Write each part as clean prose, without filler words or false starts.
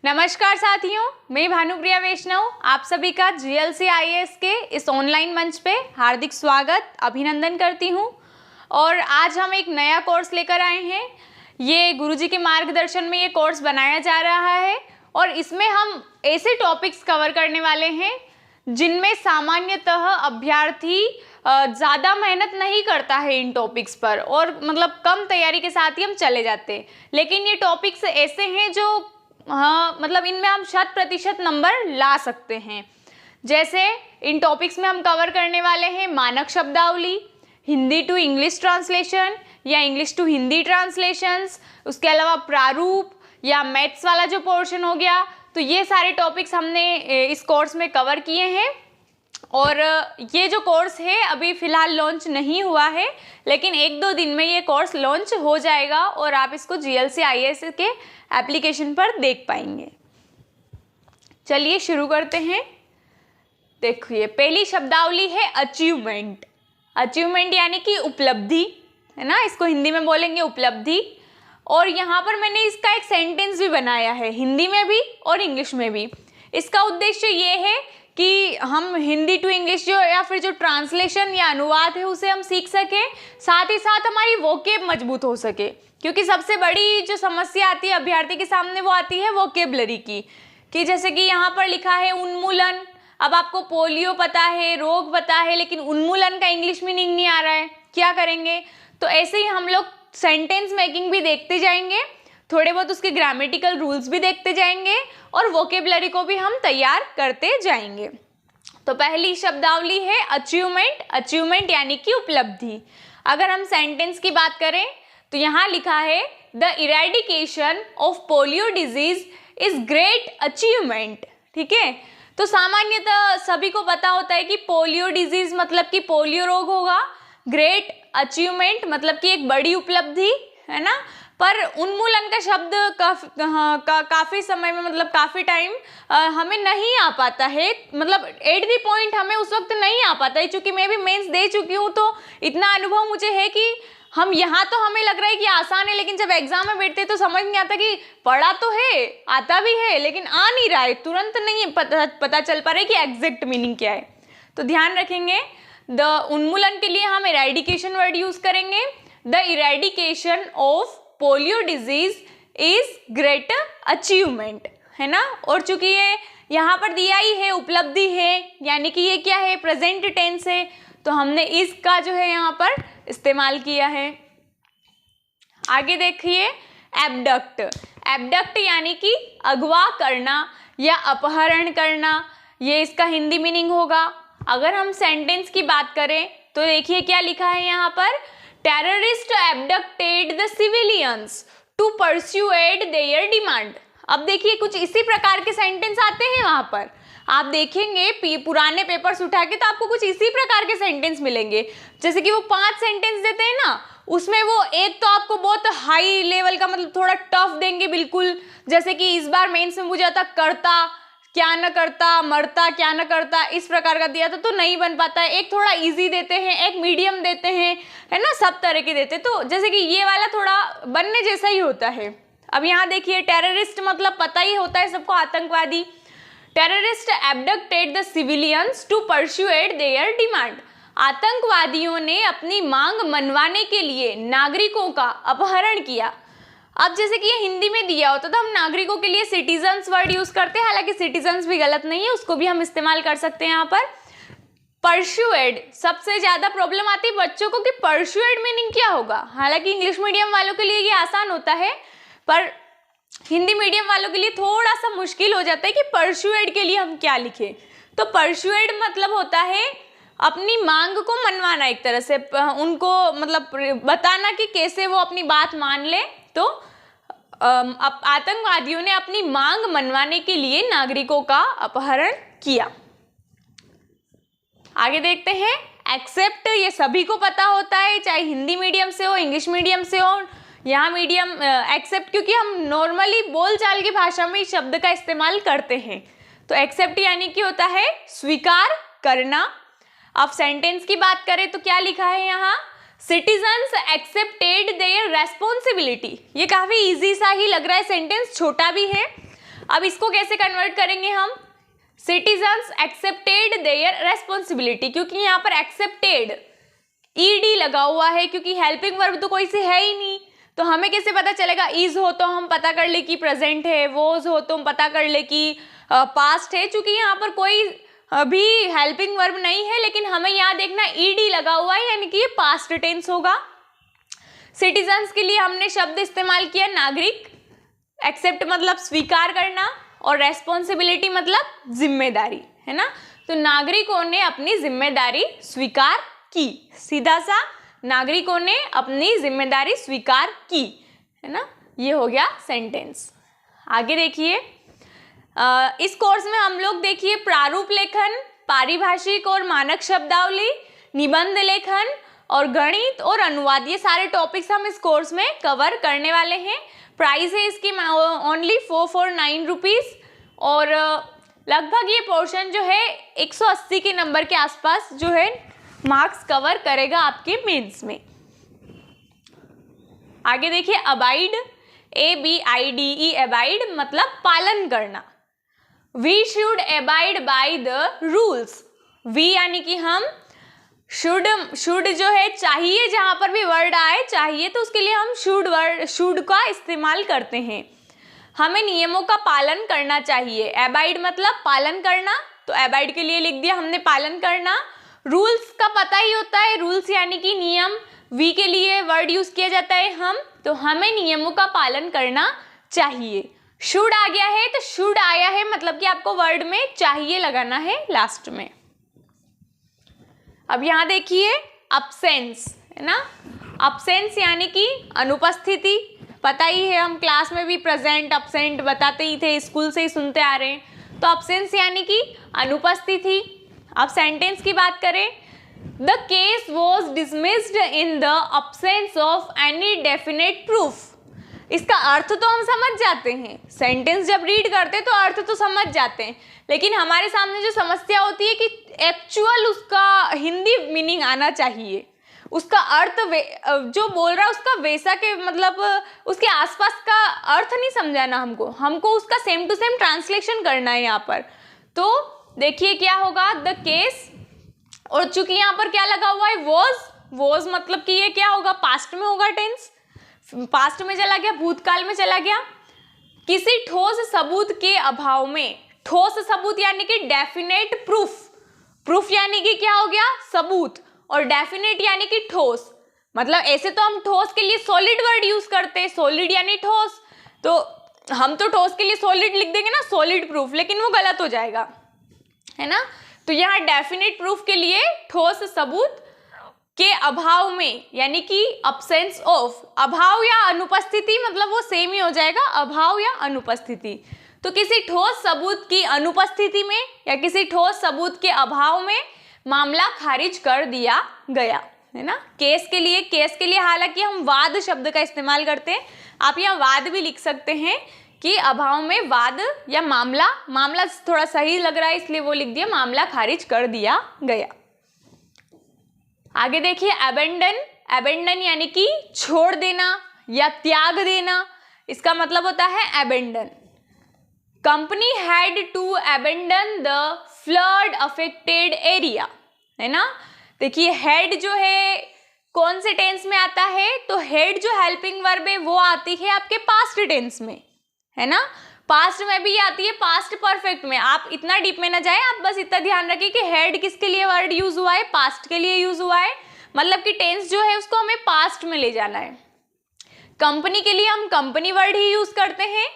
नमस्कार साथियों, मैं भानुप्रिया वैष्णव आप सभी का जीएलसी आईएएस के इस ऑनलाइन मंच पे हार्दिक स्वागत अभिनंदन करती हूँ। और आज हम एक नया कोर्स लेकर आए हैं। ये गुरुजी के मार्गदर्शन में ये कोर्स बनाया जा रहा है और इसमें हम ऐसे टॉपिक्स कवर करने वाले हैं जिनमें सामान्यतः अभ्यर्थी ज़्यादा मेहनत नहीं करता है इन टॉपिक्स पर, और मतलब कम तैयारी के साथ ही हम चले जाते हैं। लेकिन ये टॉपिक्स ऐसे हैं जो मतलब इनमें हम 100% नंबर ला सकते हैं। जैसे इन टॉपिक्स में हम कवर करने वाले हैं मानक शब्दावली, हिंदी टू इंग्लिश ट्रांसलेशन या इंग्लिश टू हिंदी ट्रांसलेशंस, उसके अलावा प्रारूप या मैथ्स वाला जो पोर्शन हो गया। तो ये सारे टॉपिक्स हमने इस कोर्स में कवर किए हैं। और ये जो कोर्स है अभी फ़िलहाल लॉन्च नहीं हुआ है, लेकिन 1-2 दिन में ये कोर्स लॉन्च हो जाएगा और आप इसको जीएलसी आईएएस के एप्लीकेशन पर देख पाएंगे। चलिए शुरू करते हैं। देखिए, पहली शब्दावली है अचीवमेंट। अचीवमेंट यानी कि उपलब्धि, है ना, इसको हिंदी में बोलेंगे उपलब्धि। और यहाँ पर मैंने इसका एक सेंटेंस भी बनाया है, हिंदी में भी और इंग्लिश में भी। इसका उद्देश्य ये है कि हम हिंदी टू इंग्लिश जो या फिर जो ट्रांसलेशन या अनुवाद है उसे हम सीख सकें, साथ ही साथ हमारी वोकेब मजबूत हो सके। क्योंकि सबसे बड़ी जो समस्या आती है अभ्यर्थी के सामने वो आती है वोकेबलरी की, कि जैसे कि यहाँ पर लिखा है उन्मूलन। अब आपको पोलियो पता है, रोग पता है, लेकिन उन्मूलन का इंग्लिश मीनिंग नहीं आ रहा है, क्या करेंगे? तो ऐसे ही हम लोग सेंटेंस मेकिंग भी देखते जाएंगे, थोड़े बहुत उसके ग्रामेटिकल रूल्स भी देखते जाएंगे और वोकेबलरी को भी हम तैयार करते जाएंगे। तो पहली शब्दावली है अचीवमेंट। अचीवमेंट यानी कि उपलब्धि। अगर हम सेंटेंस की बात करें तो यहाँ लिखा है the eradication of polio disease is great achievement. ठीक है, तो सामान्यतः सभी को पता होता है कि पोलियो डिजीज मतलब कि पोलियो रोग होगा, ग्रेट अचीवमेंट मतलब कि एक बड़ी उपलब्धि, है ना। पर उन्मूलन का शब्द काफ़ी समय में मतलब काफ़ी टाइम हमें नहीं आ पाता है, मतलब एट द पॉइंट हमें उस वक्त नहीं आ पाता है। चूँकि मैं भी मेंस दे चुकी हूँ तो इतना अनुभव मुझे है कि हम यहाँ तो हमें लग रहा है कि आसान है, लेकिन जब एग्जाम में बैठते तो समझ नहीं आता कि पढ़ा तो है, आता भी है, लेकिन आ नहीं रहा है, तुरंत नहीं पता चल पा रहा है कि एग्जैक्ट मीनिंग क्या है। तो ध्यान रखेंगे, द उन्मूलन के लिए हम इरेडिकेशन वर्ड यूज करेंगे। The eradication of polio disease is great achievement, है ना। और चूंकि ये यहाँ पर दिया ही है उपलब्धि है, यानी कि ये क्या है, प्रेजेंट टेंस है, तो हमने इसका जो है यहाँ पर इस्तेमाल किया है। आगे देखिए, एबडक्ट। एबडक्ट यानी कि अगवा करना या अपहरण करना, ये इसका हिंदी मीनिंग होगा। अगर हम सेंटेंस की बात करें तो देखिए क्या लिखा है यहाँ पर, terrorist abducted the civilians to persuade their demand. अब देखिए कुछ इसी प्रकार के सेंटेंस आते हैं वहाँ पर, आप देखेंगे पुराने पेपर्स उठा के तो आपको कुछ इसी प्रकार के सेंटेंस मिलेंगे। जैसे कि वो 5 सेंटेंस देते हैं ना, उसमें वो एक तो आपको बहुत हाई लेवल का मतलब थोड़ा टफ देंगे बिल्कुल, जैसे कि इस बार मेंस में मुझे आता करता क्या न करता, मरता क्या न करता, इस प्रकार का दिया था तो नहीं बन पाता है। एक थोड़ा इजी देते हैं, एक मीडियम देते हैं, है ना, सब तरह के देते हैं। तो जैसे कि ये वाला थोड़ा बनने जैसा ही होता है। अब यहाँ देखिए, टेररिस्ट मतलब पता ही होता है सबको, आतंकवादी। Terrorist abducted the civilians to persuade their demand. आतंकवादियों ने अपनी मांग मनवाने के लिए नागरिकों का अपहरण किया। अब जैसे कि ये हिंदी में दिया होता तो हम नागरिकों के लिए सिटीजन्स वर्ड यूज करते हैं, हालांकि सिटीजन्स भी गलत नहीं है, उसको भी हम इस्तेमाल कर सकते हैं यहाँ पर। परस्यूएड, सबसे ज्यादा प्रॉब्लम आती है बच्चों को कि परस्यूएड मीनिंग क्या होगा। हालांकि इंग्लिश मीडियम वालों के लिए ये आसान होता है, पर हिंदी मीडियम वालों के लिए थोड़ा सा मुश्किल हो जाता है कि परस्यूएड के लिए हम क्या लिखें। तो परस्यूएड मतलब होता है अपनी मांग को मनवाना, एक तरह से उनको मतलब बताना कि कैसे वो अपनी बात मान ले। तो आतंकवादियों ने अपनी मांग मनवाने के लिए नागरिकों का अपहरण किया। आगे देखते हैं, एक्सेप्ट। ये सभी को पता होता है, चाहे हिंदी मीडियम से हो, इंग्लिश मीडियम से हो। यहाँ मीडियम एक्सेप्ट, क्योंकि हम नॉर्मली बोलचाल की भाषा में इस शब्द का इस्तेमाल करते हैं। तो एक्सेप्ट यानी कि होता है स्वीकार करना। अब सेंटेंस की बात करें तो क्या लिखा है यहाँ, सिटीजन्स एक्सेप्टेड देयर रेस्पॉन्सिबिलिटी। ये काफी इजी सा ही लग रहा है सेंटेंस, छोटा भी है। अब इसको कैसे कन्वर्ट करेंगे हम, सिटीजन्स एक्सेप्टेड देयर रेस्पॉन्सिबिलिटी, क्योंकि यहाँ पर एक्सेप्टेड ईडी लगा हुआ है, क्योंकि हेल्पिंग वर्ब तो कोई से है ही नहीं, तो हमें कैसे पता चलेगा, इज हो तो हम पता कर ले कि प्रेजेंट है, वॉज हो तो हम पता कर ले कि पास्ट है। चूंकि यहाँ पर कोई अभी हेल्पिंग वर्ब नहीं है, लेकिन हमें यहाँ देखना ईडी लगा हुआ है, यानी कि ये पास्ट टेंस होगा। सिटीजन्स के लिए हमने शब्द इस्तेमाल किया नागरिक, एक्सेप्ट मतलब स्वीकार करना, और रेस्पॉन्सिबिलिटी मतलब जिम्मेदारी, है ना। तो नागरिकों ने अपनी जिम्मेदारी स्वीकार की, सीधा सा नागरिकों ने अपनी जिम्मेदारी स्वीकार की, है ना। ये हो गया सेंटेंस। आगे देखिए, इस कोर्स में हम लोग देखिए प्रारूप लेखन, पारिभाषिक और मानक शब्दावली, निबंध लेखन और गणित और अनुवाद, ये सारे टॉपिक्स हम इस कोर्स में कवर करने वाले हैं। प्राइस है इसकी ओनली 449 रुपीज़, और लगभग ये पोर्शन जो है 180 के नंबर के आसपास जो है मार्क्स कवर करेगा आपके मेंस में। आगे देखिए, अबाइड, ABIDE, अबाइड मतलब पालन करना। We should abide by the rules, we यानी कि हम, शुड जो है चाहिए, जहां पर भी वर्ड आए चाहिए तो उसके लिए हम शुड का इस्तेमाल करते हैं। हमें नियमों का पालन करना चाहिए। अबाइड मतलब पालन करना, तो अबाइड के लिए लिख दिया हमने पालन करना। रूल्स का पता ही होता है, रूल्स यानी कि नियम, वी के लिए वर्ड यूज किया जाता है हम, तो हमें नियमों का पालन करना चाहिए। शुड आ गया है तो शुड आया है, मतलब कि आपको वर्ड में चाहिए लगाना है लास्ट में। अब यहाँ देखिए अब्सेंस, है ना। अब्सेंस यानी कि अनुपस्थिति, पता ही है, हम क्लास में भी प्रेजेंट अब्सेंट बताते ही थे, स्कूल से ही सुनते आ रहे हैं। तो अब्सेंस यानी कि अनुपस्थिति। अब सेंटेंस की बात करें, the case was dismissed in the absence of any definite proof. इसका अर्थ तो हम समझ जाते हैं, सेंटेंस जब रीड करते हैं तो अर्थ तो समझ जाते हैं, लेकिन हमारे सामने जो समस्या होती है कि एक्चुअल उसका हिंदी मीनिंग आना चाहिए, उसका अर्थ जो बोल रहा है उसका वैसा के मतलब उसके आसपास का अर्थ नहीं समझाना हमको उसका सेम टू सेम ट्रांसलेशन करना है यहाँ पर। तो देखिए क्या होगा, द केस, और चूंकि यहाँ पर क्या लगा हुआ है, वॉज मतलब कि ये क्या होगा, पास्ट में होगा टेंस, पास्ट में चला गया, भूतकाल में चला गया। किसी ठोस सबूत के अभाव में, ठोस सबूत यानी कि डेफिनेट प्रूफ, प्रूफ यानी कि क्या हो गया, सबूत, और डेफिनेट यानी कि ठोस, मतलब ऐसे तो हम ठोस के लिए सॉलिड वर्ड यूज करते हैं, सॉलिड यानी ठोस, तो हम तो ठोस के लिए सॉलिड लिख देंगे ना, सॉलिड प्रूफ, लेकिन वो गलत हो जाएगा, है ना। तो यहाँ डेफिनेट प्रूफ के लिए ठोस सबूत के अभाव में, यानी कि अब्सेंस ऑफ, अभाव या अनुपस्थिति मतलब वो सेम ही हो जाएगा, अभाव या अनुपस्थिति। तो किसी ठोस सबूत की अनुपस्थिति में या किसी ठोस सबूत के अभाव में मामला खारिज कर दिया गया, है ना। केस के लिए हालांकि हम वाद शब्द का इस्तेमाल करते हैं, आप यहाँ वाद भी लिख सकते हैं कि अभाव में वाद या मामला थोड़ा सही लग रहा है इसलिए वो लिख दिया, मामला खारिज कर दिया गया। आगे देखिए अबेंडन यानी कि छोड़ देना या त्याग देना, इसका मतलब होता है abandon. Company had to abandon the flood affected area, है ना। देखिए हेड जो है कौन से टेंस में आता है, तो हेड जो हेल्पिंग वर्ब है वो आती है आपके पास्ट टेंस में, है ना। पास्ट में भी आती है, पास्ट परफेक्ट में। आप इतना डीप में ना जाए, आप बस इतना ध्यान रखिए कि हेड किसके लिए वर्ड यूज हुआ है, पास्ट के लिए यूज हुआ है, मतलब कि टेंस जो है उसको हमें पास्ट में ले जाना है। कंपनी के लिए हम कंपनी वर्ड ही यूज करते हैं,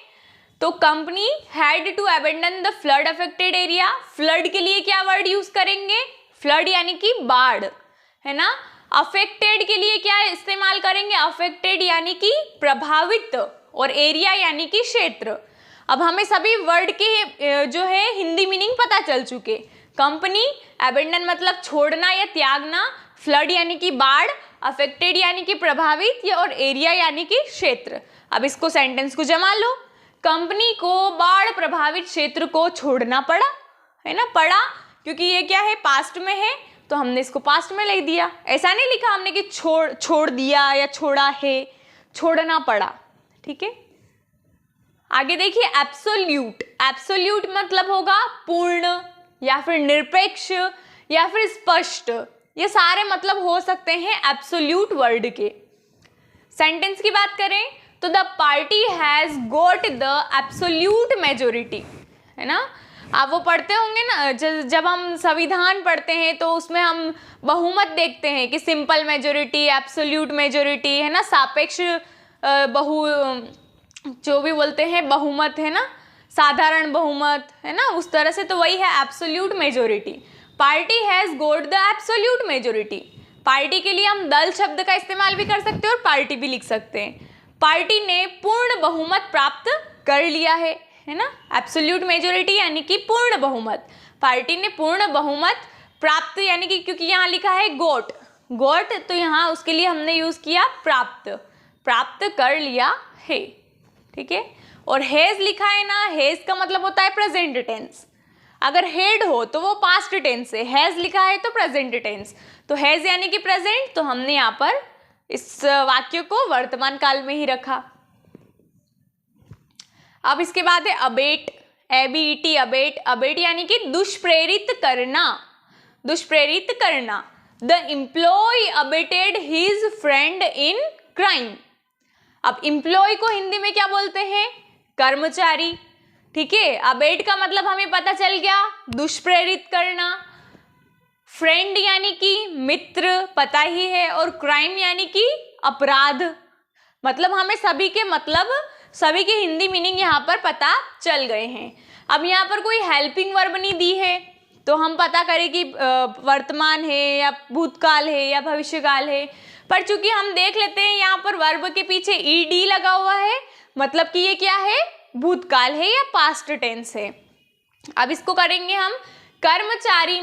तो company had to abandon the flood affected area. Flood के लिए क्या वर्ड यूज करेंगे, फ्लड यानी कि बाढ़, है ना। अफेक्टेड के लिए क्या इस्तेमाल करेंगे, अफेक्टेड यानी कि प्रभावित, और एरिया यानी कि क्षेत्र। अब हमें सभी वर्ड के जो है हिंदी मीनिंग पता चल चुके। कंपनी, अबेंडन मतलब छोड़ना या त्यागना, फ्लड यानी कि बाढ़, अफेक्टेड यानी कि प्रभावित, और एरिया यानी कि क्षेत्र। अब इसको सेंटेंस को जमा लो, कंपनी को बाढ़ प्रभावित क्षेत्र को छोड़ना पड़ा, है ना। पड़ा क्योंकि ये क्या है, पास्ट में है, तो हमने इसको पास्ट में लिख दिया। ऐसा नहीं लिखा हमने कि छोड़ दिया या छोड़ा है, छोड़ना पड़ा, ठीक है। आगे देखिए एब्सोल्यूट। एब्सोल्यूट मतलब होगा पूर्ण या फिर निरपेक्ष या फिर स्पष्ट, ये सारे मतलब हो सकते हैं एब्सोल्यूट वर्ड के। सेंटेंस की बात करें तो the party has goat the absolute majority, है ना। आप वो पढ़ते होंगे ना, जब हम संविधान पढ़ते हैं तो उसमें हम बहुमत देखते हैं कि सिंपल मेजोरिटी, एब्सोल्यूट मेजोरिटी, है ना, सापेक्ष जो भी बोलते हैं बहुमत, है ना, साधारण बहुमत, है ना, उस तरह से तो वही है absolute majority. Party has goat the absolute majority. Party के लिए हम दल शब्द का इस्तेमाल भी कर सकते हैं और पार्टी भी लिख सकते हैं। पार्टी ने पूर्ण बहुमत प्राप्त कर लिया है ना। एब्सोल्यूट मेजोरिटी यानी कि पूर्ण बहुमत। पार्टी ने पूर्ण बहुमत प्राप्त, यानी कि क्योंकि यहाँ लिखा है गोट, गोट तो यहाँ उसके लिए हमने यूज किया प्राप्त, प्राप्त कर लिया है, ठीक है। और हैज लिखा है ना, हैज का मतलब होता है प्रेजेंट टेंस। अगर हेड हो तो वो पास्ट टेंस है, हैज लिखा है तो प्रेजेंट टेंस, तो हैज यानी कि प्रेजेंट, तो हमने यहाँ पर इस वाक्य को वर्तमान काल में ही रखा। अब इसके बाद है अबेट, एबीटी, अबेट। अबेट यानी कि दुष्प्रेरित करना, दुष्प्रेरित करना। The employ abetted his friend in crime. अब एम्प्लॉय को हिंदी में क्या बोलते हैं? कर्मचारी, ठीक है। अबेट का मतलब हमें पता चल गया, दुष्प्रेरित करना। फ्रेंड यानी कि मित्र, पता ही है, और क्राइम यानी कि अपराध। मतलब हमें सभी के मतलब, सभी की हिंदी मीनिंग यहाँ पर पता चल गए हैं। अब यहाँ पर कोई हेल्पिंग वर्ब नहीं दी है तो हम पता करें कि वर्तमान है या भूतकाल है या भविष्यकाल है, पर चूंकि हम देख लेते हैं यहाँ पर वर्ब के पीछे ईडी लगा हुआ है, मतलब कि ये क्या है? भूतकाल है या पास्ट टेंस है। अब इसको करेंगे हम, कर्मचारी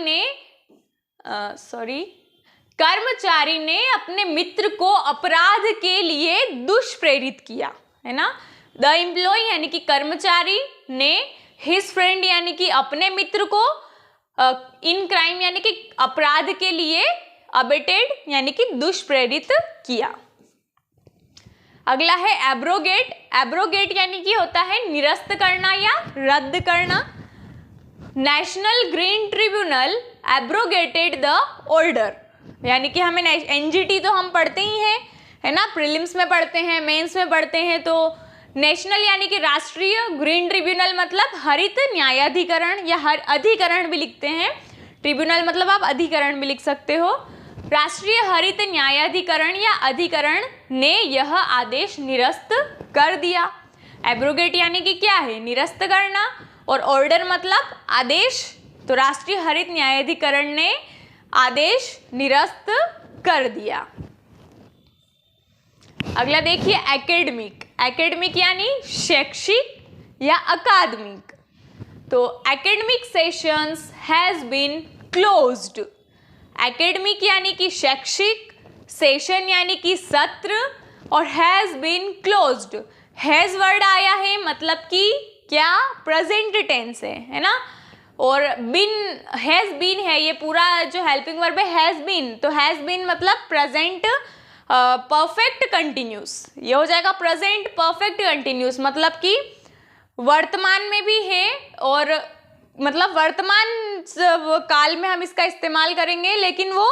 ने अपने मित्र को अपराध के लिए दुष्प्रेरित किया, है ना। द एम्प्लॉय यानी कि कर्मचारी ने, हिज फ्रेंड यानी कि अपने मित्र को, इन क्राइम यानी कि अपराध के लिए, अबेटेड यानी कि दुष्प्रेरित किया। अगला है एब्रोगेट। एब्रोगेट यानी कि होता है निरस्त करना या रद्द करना। National green tribunal abrogated the order, यानी कि हमें एनजीटी तो हम पढ़ते ही हैं, है ना, प्रीलिम्स में पढ़ते हैं, मेंस में पढ़ते हैं। तो नेशनल यानी कि राष्ट्रीय, ग्रीन ट्रिब्यूनल मतलब हरित न्यायाधिकरण या हर अधिकरण भी लिखते हैं, ट्रिब्यूनल मतलब आप अधिकरण भी लिख सकते हो। राष्ट्रीय हरित न्यायाधिकरण या अधिकरण ने यह आदेश निरस्त कर दिया। एब्रोगेट यानी कि क्या है? निरस्त करना, और ऑर्डर मतलब आदेश, तो राष्ट्रीय हरित न्यायाधिकरण ने आदेश निरस्त कर दिया। अगला देखिए एकेडमिक। एकेडमिक यानी शैक्षिक या अकादमिक। तो academic sessions has been closed. Academic यानी कि शैक्षिक, सेशन यानी कि सत्र, और has been closed. Has word आया है मतलब कि क्या? प्रेजेंट टेंस है ना। और बिन, हैज बीन है, ये पूरा जो हेल्पिंग वर्ब है हैज बीन, तो हैज बीन मतलब प्रेजेंट परफेक्ट कंटिन्यूस, ये हो जाएगा प्रेजेंट परफेक्ट कंटिन्यूस, मतलब कि वर्तमान में भी है, और मतलब वर्तमान काल में हम इसका इस्तेमाल करेंगे, लेकिन वो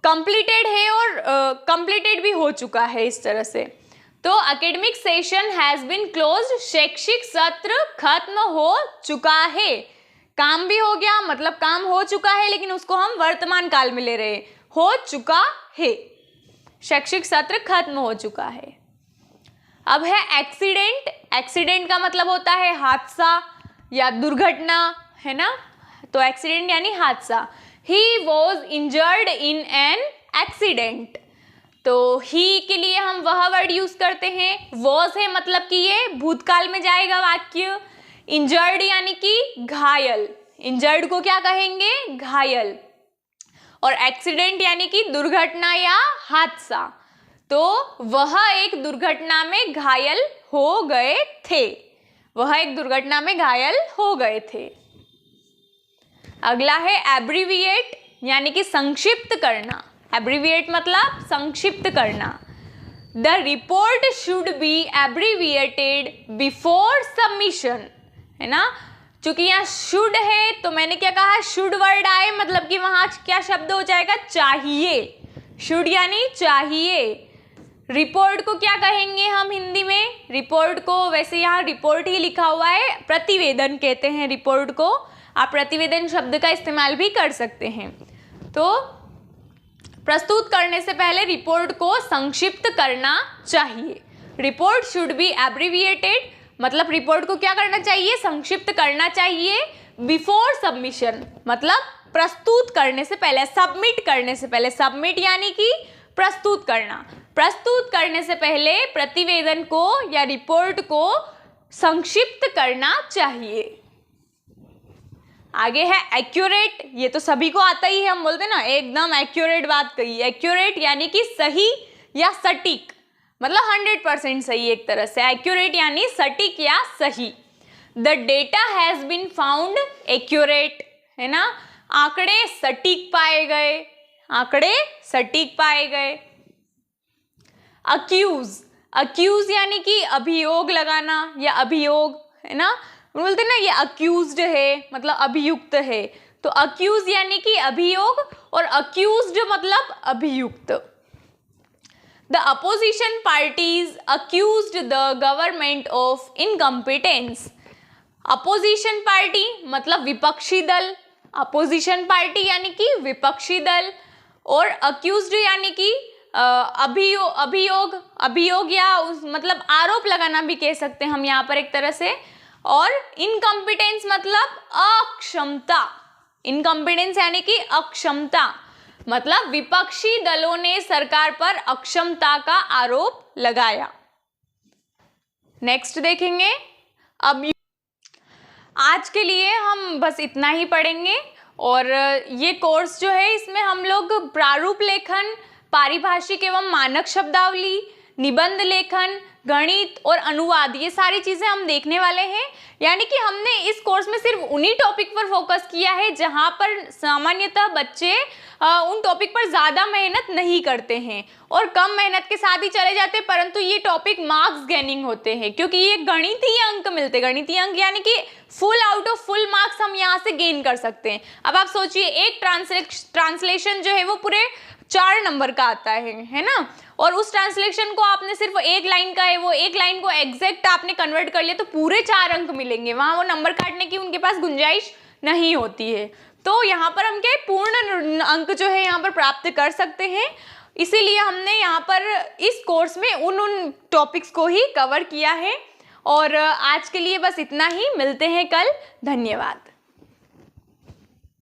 कंप्लीटेड है और कंप्लीटेड भी हो चुका है, इस तरह से। तो academic session has been closed, शैक्षिक सत्र खत्म हो चुका है। काम भी हो गया, मतलब काम हो चुका है, लेकिन उसको हम वर्तमान काल में ले रहे हैं, हो चुका है, शैक्षिक सत्र खत्म हो चुका है। अब है एक्सीडेंट। एक्सीडेंट का मतलब होता है हादसा या दुर्घटना, है ना। तो एक्सीडेंट यानी हादसा। He was injured in an accident. तो ही के लिए हम वह वर्ड यूज करते हैं, वॉज है मतलब कि ये भूतकाल में जाएगा वाक्य। इंजर्ड यानी कि घायल, इंजर्ड को क्या कहेंगे? घायल। और एक्सीडेंट यानी कि दुर्घटना या हादसा, तो वह एक दुर्घटना में घायल हो गए थे, वह एक दुर्घटना में घायल हो गए थे। अगला है एब्रीविएट यानी कि संक्षिप्त करना। एब्रीविएट मतलब संक्षिप्त करना। The report should be abbreviated before submission, है ना। चूंकि यहाँ शुड है तो मैंने क्या कहा, शुड वर्ड आए मतलब कि वहां क्या शब्द हो जाएगा, चाहिए। शुड यानी चाहिए। रिपोर्ट को क्या कहेंगे हम हिंदी में, रिपोर्ट को वैसे यहाँ रिपोर्ट ही लिखा हुआ है, प्रतिवेदन कहते हैं रिपोर्ट को। आप प्रतिवेदन शब्द का इस्तेमाल भी कर सकते हैं। तो प्रस्तुत करने से पहले रिपोर्ट को संक्षिप्त करना चाहिए। रिपोर्ट शुड बी एब्रीविएटेड मतलब रिपोर्ट को क्या करना चाहिए, संक्षिप्त करना चाहिए। बिफोर सबमिशन मतलब प्रस्तुत करने से पहले, सबमिट करने से पहले। सबमिट यानी कि प्रस्तुत करना। प्रस्तुत करने से पहले प्रतिवेदन को या रिपोर्ट को संक्षिप्त करना चाहिए। आगे है एक्यूरेट। ये तो सभी को आता ही है, हम बोलते हैं ना एकदम एक्यूरेट बात कही। एक्यूरेट यानी कि सही या सटीक, मतलब 100% सही एक तरह से। एक्यूरेट यानी सटीक या सही। The data has been found accurate, है ना। आंकड़े सटीक पाए गए, आंकड़े सटीक पाए गए। अक्यूज, अक्यूज यानी कि अभियोग लगाना या अभियोग, है ना। बोलते हैं ना ये अक्यूज्ड है मतलब अभियुक्त है, तो अक्यूज यानी कि अभियोग और अक्यूज्ड मतलब अभियुक्त। The opposition parties accused the government of incompetence. Opposition party मतलब विपक्षी दल, opposition party यानी कि विपक्षी दल, और accused यानी कि अभियोग या मतलब आरोप लगाना भी कह सकते हैं हम यहाँ पर एक तरह से। और इनकम्पिटेंस मतलब अक्षमता। इनकम्पिटेंस यानी कि अक्षमता मतलब विपक्षी दलों ने सरकार पर अक्षमता का आरोप लगाया। नेक्स्ट देखेंगे। अब आज के लिए हम बस इतना ही पढ़ेंगे, और ये कोर्स जो है इसमें हम लोग प्रारूप लेखन, पारिभाषिक एवं मानक शब्दावली, निबंध लेखन, गणित और अनुवाद, ये सारी चीज़ें हम देखने वाले हैं। यानी कि हमने इस कोर्स में सिर्फ उन्हीं टॉपिक पर फोकस किया है जहाँ पर सामान्यतः बच्चे उन टॉपिक पर ज़्यादा मेहनत नहीं करते हैं और कम मेहनत के साथ ही चले जाते हैं, परंतु ये टॉपिक मार्क्स गेनिंग होते हैं क्योंकि ये गणितीय अंक मिलते हैं। गणितीय अंक यानी कि full out of full marks हम यहाँ से गेन कर सकते हैं। अब आप सोचिए एक ट्रांसलेशन जो है वो पूरे 4 नंबर का आता है ना, और उस ट्रांसलेशन को आपने सिर्फ एक लाइन का है, वो एक लाइन को एग्जैक्ट आपने कन्वर्ट कर लिया तो पूरे 4 अंक मिलेंगे। वहाँ वो नंबर काटने की उनके पास गुंजाइश नहीं होती है। तो यहाँ पर हम क्या पूर्ण अंक जो है यहाँ पर प्राप्त कर सकते हैं। इसीलिए हमने यहाँ पर इस कोर्स में उन टॉपिक्स को ही कवर किया है। और आज के लिए बस इतना ही, मिलते हैं कल। धन्यवाद।